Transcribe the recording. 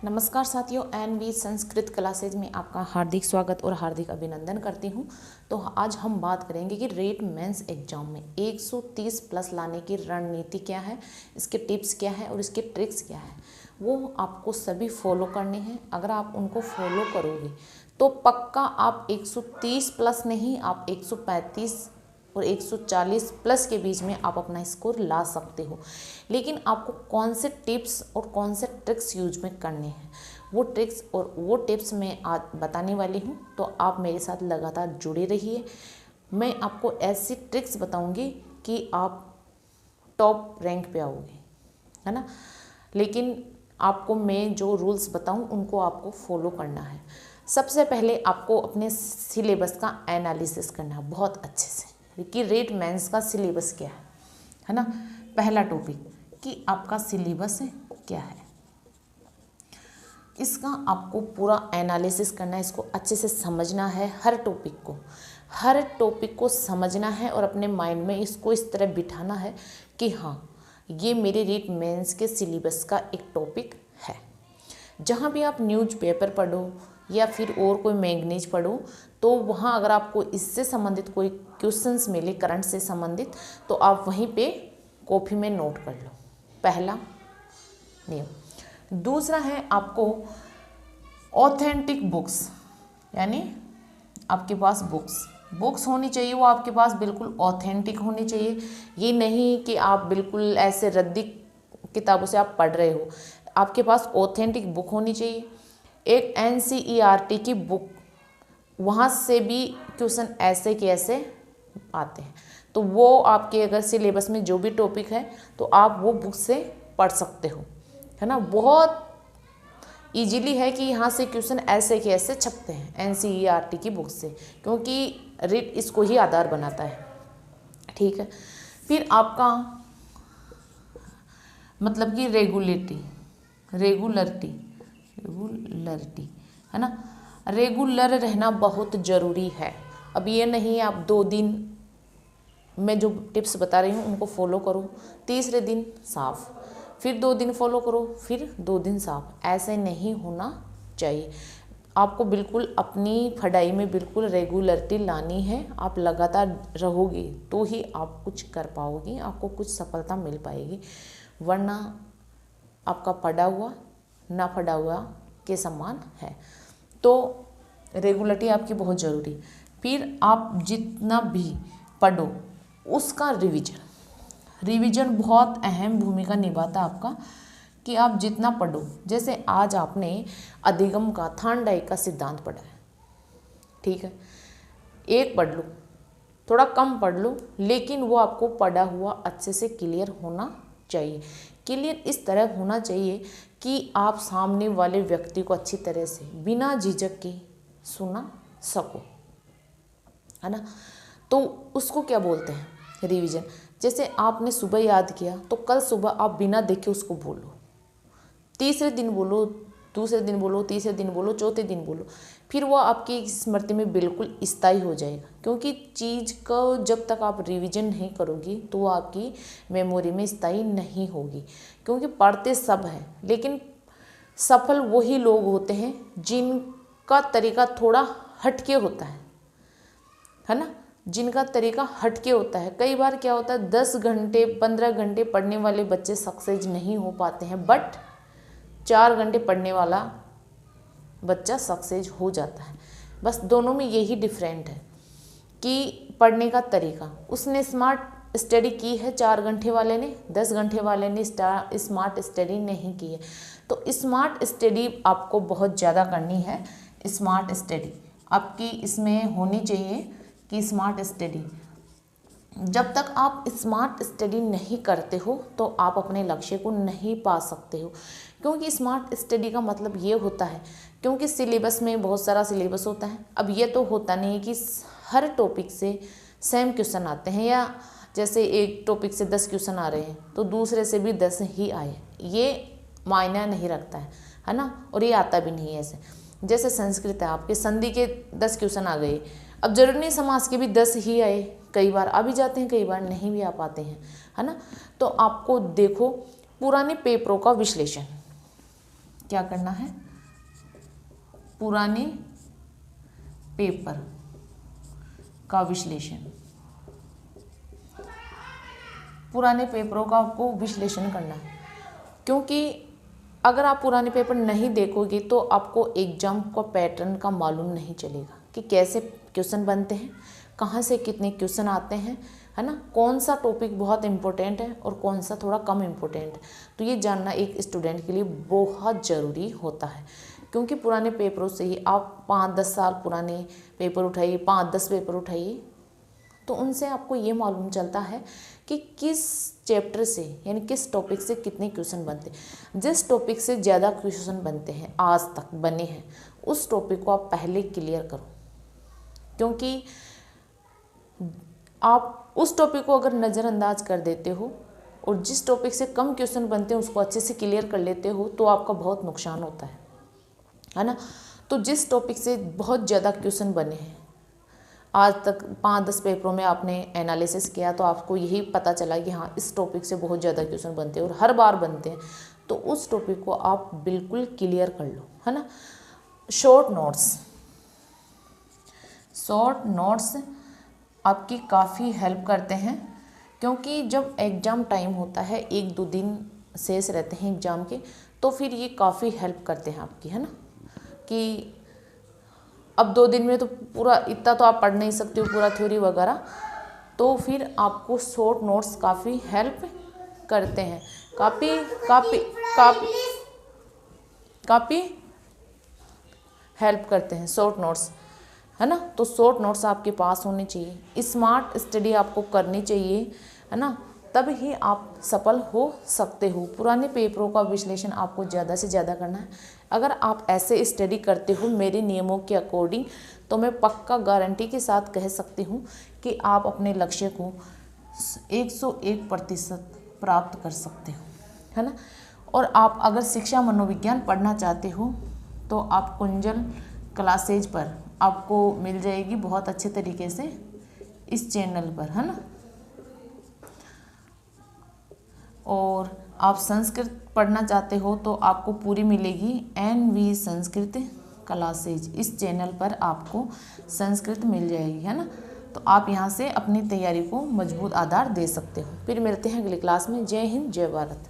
नमस्कार साथियों, N V Sanskrit classes में आपका हार्दिक स्वागत और हार्दिक अभिनंदन करती हूँ। तो आज हम बात करेंगे कि रेट मेंस एग्जाम में 130 प्लस लाने की रणनीति क्या है, इसके टिप्स क्या है और इसके ट्रिक्स क्या है, वो आपको सभी फॉलो करने हैं। अगर आप उनको फॉलो करोगे तो पक्का आप 130 प्लस नहीं, आप 135 और 140 प्लस के बीच में आप अपना स्कोर ला सकते हो। लेकिन आपको कौन से टिप्स और कौन से ट्रिक्स यूज में करने हैं, वो ट्रिक्स और वो टिप्स मैं आज बताने वाली हूँ। तो आप मेरे साथ लगातार जुड़े रहिए। मैं आपको ऐसी ट्रिक्स बताऊँगी कि आप टॉप रैंक पे आओगे, है ना। लेकिन आपको मैं जो रूल्स बताऊँ उनको आपको फॉलो करना है। सबसे पहले आपको अपने सिलेबस का एनालिसिस करना है बहुत अच्छे से कि रेट मेंस का सिलेबस क्या है ना। पहला टॉपिक कि आपका सिलेबस क्या है, इसका आपको पूरा एनालिसिस करना है, इसको अच्छे से समझना है। हर टॉपिक को समझना है और अपने माइंड में इसको इस तरह बिठाना है कि हाँ, ये मेरे रेट मेंस के सिलेबस का एक टॉपिक है। जहाँ भी आप न्यूज़पेपर पढ़ो या फिर और कोई मैगजीन पढ़ो, तो वहाँ अगर आपको इससे संबंधित कोई क्वेश्चंस मिले करंट से संबंधित, तो आप वहीं पे कॉपी में नोट कर लो। पहला नियम। दूसरा है आपको ऑथेंटिक बुक्स, यानी आपके पास बुक्स होनी चाहिए, वो आपके पास बिल्कुल ऑथेंटिक होनी चाहिए। ये नहीं कि आप बिल्कुल ऐसे रद्दी किताबों से आप पढ़ रहे हो। आपके पास ऑथेंटिक बुक होनी चाहिए। एक NCERT की बुक, वहाँ से भी क्वेश्चन ऐसे के ऐसे आते हैं, तो वो आपके अगर सिलेबस में जो भी टॉपिक है तो आप वो बुक से पढ़ सकते हो, है ना। बहुत इजीली है कि यहाँ से क्वेश्चन ऐसे के ऐसे छपते हैं NCERT की बुक से, क्योंकि रीट इसको ही आधार बनाता है। ठीक है। फिर आपका मतलब कि रेगुलरिटी है ना। रेगुलर रहना बहुत ज़रूरी है। अब ये नहीं आप 2 दिन मैं जो टिप्स बता रही हूँ उनको फॉलो करो, तीसरे दिन साफ, फिर 2 दिन फॉलो करो, फिर 2 दिन साफ। ऐसे नहीं होना चाहिए। आपको बिल्कुल अपनी पढ़ाई में बिल्कुल रेगुलरिटी लानी है। आप लगातार रहोगे तो ही आप कुछ कर पाओगे, आपको कुछ सफलता मिल पाएगी, वरना आपका पढ़ा हुआ ना पढ़ा हुआ के समान है। तो रेगुलरिटी आपकी बहुत ज़रूरी। फिर आप जितना भी पढ़ो उसका रिवीजन बहुत अहम भूमिका निभाता है आपका, कि आप जितना पढ़ो। जैसे आज आपने अधिगम का थार्नडाइक का सिद्धांत पढ़ा है, ठीक है, एक पढ़ लो, थोड़ा कम पढ़ लो, लेकिन वो आपको पढ़ा हुआ अच्छे से क्लियर होना चाहिए। क्लियर इस तरह होना चाहिए कि आप सामने वाले व्यक्ति को अच्छी तरह से बिना झिझक के सुना सको, है ना। तो उसको क्या बोलते हैं, रिवीजन। जैसे आपने सुबह याद किया तो कल सुबह आप बिना देखे उसको बोलो, तीसरे दिन बोलो, दूसरे दिन बोलो, तीसरे दिन बोलो, चौथे दिन बोलो, फिर वो आपकी स्मृति में बिल्कुल स्थायी हो जाएगा। क्योंकि चीज़ को जब तक आप रिवीजन नहीं करोगी तो वो आपकी मेमोरी में स्थायी नहीं होगी। क्योंकि पढ़ते सब हैं, लेकिन सफल वही लोग होते हैं जिनका तरीका थोड़ा हटके होता है ना, जिनका तरीका हटके होता है। कई बार क्या होता है, 10 घंटे 15 घंटे पढ़ने वाले बच्चे सक्सेस नहीं हो पाते हैं, बट 4 घंटे पढ़ने वाला बच्चा सक्सेस हो जाता है। बस दोनों में यही डिफरेंट है कि पढ़ने का तरीका। उसने स्मार्ट स्टडी की है 4 घंटे वाले ने, 10 घंटे वाले ने स्मार्ट स्टडी नहीं की है। तो स्मार्ट स्टडी आपको बहुत ज़्यादा करनी है। स्मार्ट स्टडी आपकी इसमें होनी चाहिए कि स्मार्ट स्टडी, जब तक आप स्मार्ट स्टडी नहीं करते हो तो आप अपने लक्ष्य को नहीं पा सकते हो। क्योंकि स्मार्ट स्टडी का मतलब ये होता है, क्योंकि सिलेबस में बहुत सारा सिलेबस होता है। अब ये तो होता नहीं है कि हर टॉपिक से सेम क्वेश्चन आते हैं, या जैसे एक टॉपिक से 10 क्वेश्चन आ रहे हैं तो दूसरे से भी 10 ही आए, ये मायना नहीं रखता है ना। और ये आता भी नहीं है। ऐसे जैसे संस्कृत है, आपके संधि के 10 क्वेश्चन आ गए, अब जरूरी नहीं समास के भी 10 ही आए, कई बार आ भी जाते हैं, कई बार नहीं भी आ पाते हैं, है ना। तो आपको देखो पुराने पेपरों का विश्लेषण, क्या करना है, पुराने पेपर का विश्लेषण, पुराने पेपरों का आपको विश्लेषण करना है। क्योंकि अगर आप पुराने पेपर नहीं देखोगे तो आपको एग्जाम का पैटर्न का मालूम नहीं चलेगा कि कैसे क्वेश्चन बनते हैं, कहाँ से कितने क्वेश्चन आते हैं, है ना, कौन सा टॉपिक बहुत इम्पोर्टेंट है और कौन सा थोड़ा कम इम्पोर्टेंट है। तो ये जानना एक स्टूडेंट के लिए बहुत ज़रूरी होता है। क्योंकि पुराने पेपरों से ही आप 5-10 साल पुराने पेपर उठाइए, 5-10 पेपर उठाइए, तो उनसे आपको ये मालूम चलता है कि किस चैप्टर से यानी किस टॉपिक से कितने क्वेश्चन बनते हैं। जिस टॉपिक से ज़्यादा क्वेश्चन बनते हैं, आज तक बने हैं, उस टॉपिक को आप पहले क्लियर करो। क्योंकि आप उस टॉपिक को अगर नज़रअंदाज कर देते हो और जिस टॉपिक से कम क्वेश्चन बनते हैं उसको अच्छे से क्लियर कर लेते हो तो आपका बहुत नुकसान होता है ना। तो जिस टॉपिक से बहुत ज़्यादा क्वेश्चन बने हैं, आज तक 5-10 पेपरों में आपने एनालिसिस किया तो आपको यही पता चला कि हाँ इस टॉपिक से बहुत ज़्यादा क्वेश्चन बनते हैं और हर बार बनते हैं, तो उस टॉपिक को आप बिल्कुल क्लियर कर लो, है ना। शॉर्ट नोट्स आपकी काफ़ी हेल्प करते हैं। क्योंकि जब एग्ज़ाम टाइम होता है, 1-2 दिन शेष रहते हैं एग्ज़ाम के, तो फिर ये काफ़ी हेल्प करते हैं आपकी, है ना। कि अब 2 दिन में तो पूरा इतना तो आप पढ़ नहीं सकते हो पूरा थ्योरी वगैरह, तो फिर आपको शॉर्ट नोट्स काफ़ी हेल्प करते हैं। काफ़ी हेल्प करते हैं शॉर्ट नोट्स, है ना। तो शॉर्ट नोट्स आपके पास होने चाहिए, स्मार्ट स्टडी आपको करनी चाहिए, है ना, तब ही आप सफल हो सकते हो। पुराने पेपरों का विश्लेषण आपको ज़्यादा से ज़्यादा करना है। अगर आप ऐसे स्टडी करते हो मेरे नियमों के अकॉर्डिंग, तो मैं पक्का गारंटी के साथ कह सकती हूँ कि आप अपने लक्ष्य को 101% प्राप्त कर सकते हो, है ना। और आप अगर शिक्षा मनोविज्ञान पढ़ना चाहते हो तो आप कुंजल क्लासेज पर आपको मिल जाएगी बहुत अच्छे तरीके से इस चैनल पर, है ना। और आप संस्कृत पढ़ना चाहते हो तो आपको पूरी मिलेगी NV संस्कृत क्लासेज, इस चैनल पर आपको संस्कृत मिल जाएगी, है ना। तो आप यहाँ से अपनी तैयारी को मजबूत आधार दे सकते हो। फिर मिलते हैं अगली क्लास में। जय हिंद, जय भारत।